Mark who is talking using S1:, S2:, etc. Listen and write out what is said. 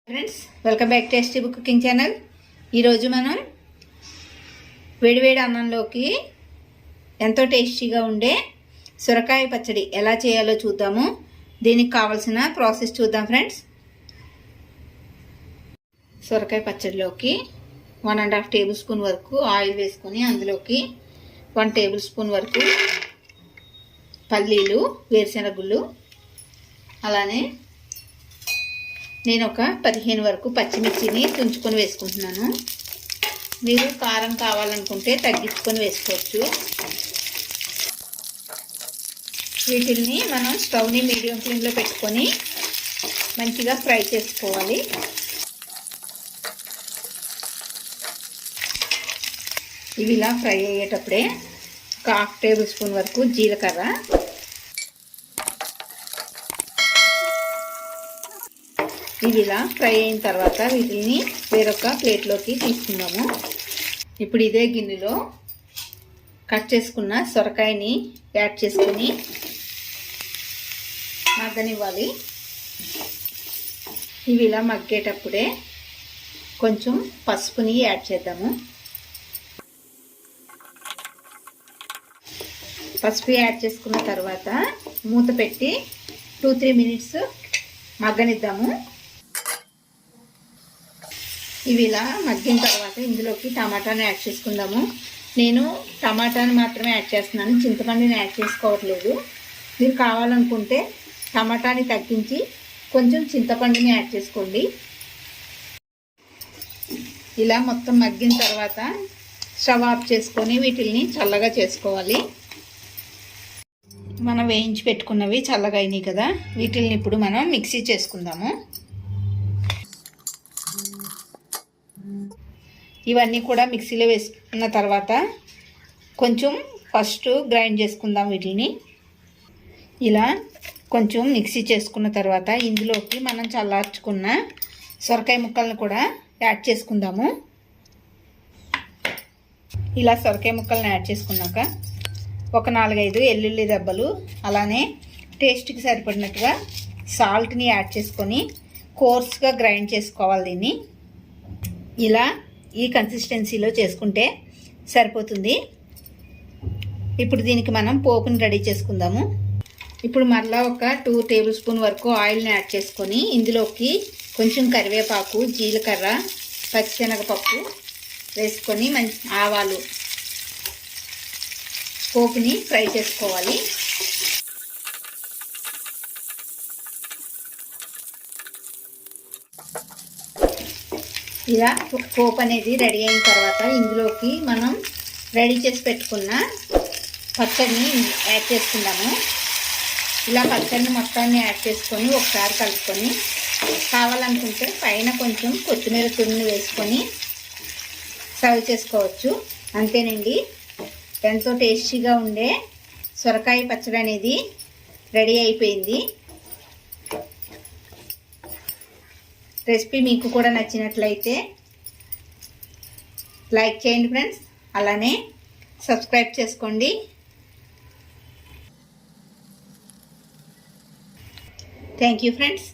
S1: Friends, welcome back tasty book cooking channel. ఈరోజు మనం వేడివేడి అన్నంలోకి ఎంతో టేస్టీగా ఉండే సొరకాయ పచ్చడి ఎలా చేయాలో చూద్దాము. దీనికి కావాల్సిన ప్రాసెస్ చూద్దాం ఫ్రెండ్స్. సొరకాయ పచ్చడిలోకి 1.5 టేబుల్ స్పూన్ వరకు ఆయిల్ వేసుకొని అందులోకి 1 టేబుల్ స్పూన్ వరకు పల్లీలు, వేరుశనగుళ్ళు, అలానే నేను ఒక 15 వరకు పచ్చిమిర్చిని తుంచుకొని వేసుకుంటున్నాను. మీరు కారం కావాలనుకుంటే తగ్గించుకొని వేసుకోవచ్చు. వీటిని మనం స్టవ్ని మీడియం ఫ్లేమ్లో పెట్టుకొని మంచిగా ఫ్రై చేసుకోవాలి. ఇవి ఇలా ఫ్రై అయ్యేటప్పుడే ఒక 1/2 టేబుల్ స్పూన్ వరకు జీలకర్ర, ఇవి ఇలా ఫ్రై అయిన తర్వాత వీటిని వేరొక ప్లేట్లోకి తీసుకుందాము. ఇప్పుడు ఇదే గిన్నెలో కట్ చేసుకున్న సొరకాయని యాడ్ చేసుకొని మగ్గనివ్వాలి. ఇవి ఇలా మగ్గేటప్పుడే కొంచెం పసుపుని యాడ్ చేద్దాము. పసుపు యాడ్ చేసుకున్న తర్వాత మూత పెట్టి 2-3 మినిట్స్ మగ్గనిద్దాము. ఇవి ఇలా మగ్గిన తర్వాత ఇందులోకి టమాటాని యాడ్ చేసుకుందాము. నేను టమాటాని మాత్రమే యాడ్ చేస్తున్నాను, చింతపండుని యాడ్ చేసుకోవట్లేదు. మీరు కావాలనుకుంటే టమాటాని తగ్గించి కొంచెం చింతపండుని యాడ్ చేసుకోండి. ఇలా మొత్తం మగ్గిన తర్వాత స్టవ్ ఆఫ్ చేసుకొని వీటిని చల్లగా చేసుకోవాలి. మనం వేయించి పెట్టుకున్నవి చల్లగా అయినాయి కదా, వీటిని ఇప్పుడు మనం మిక్సీ చేసుకుందాము. ఇవన్నీ కూడా మిక్సీలో వేసుకున్న తర్వాత కొంచెం ఫస్ట్ గ్రైండ్ చేసుకుందాం. వీటిని ఇలా కొంచెం మిక్సీ చేసుకున్న తర్వాత ఇందులోకి మనం చల్లార్చుకున్న సొరకాయ ముక్కలను కూడా యాడ్ చేసుకుందాము. ఇలా సొరకాయ ముక్కలను యాడ్ చేసుకున్నాక ఒక 4-5 వెల్లుల్లి దెబ్బలు, అలానే టేస్ట్కి సరిపడినట్టుగా సాల్ట్ని యాడ్ చేసుకొని కోర్స్గా గ్రైండ్ చేసుకోవాలి. దీన్ని ఇలా ఈ కన్సిస్టెన్సీలో చేసుకుంటే సరిపోతుంది. ఇప్పుడు దీనికి మనం పోపుని రెడీ చేసుకుందాము. ఇప్పుడు మరలా ఒక 2 టేబుల్ స్పూన్ వరకు ఆయిల్ని యాడ్ చేసుకొని ఇందులోకి కొంచెం కరివేపాకు, జీలకర్ర, పచ్చిశనగపప్పు వేసుకొని ఆవాలు పోపుని ఫ్రై చేసుకోవాలి. ఇలా పోపు అనేది రెడీ అయిన తర్వాత ఇందులోకి మనం రెడీ చేసి పెట్టుకున్న పచ్చడిని యాడ్ చేసుకుందాము. ఇలా పచ్చడిని మొత్తాన్ని యాడ్ చేసుకొని ఒకసారి కలుపుకొని కావాలనుకుంటే పైన కొంచెం కొత్తిమీర తురుముని వేసుకొని సర్వ్ చేసుకోవచ్చు. అంతేనండి, ఎంతో టేస్టీగా ఉండే సొరకాయ పచ్చడి అనేది రెడీ అయిపోయింది. రెసిపీ మీకు కూడా నచ్చినట్లయితే లైక్ చేయండి ఫ్రెండ్స్, అలానే సబ్స్క్రైబ్ చేసుకోండి. Thank you friends.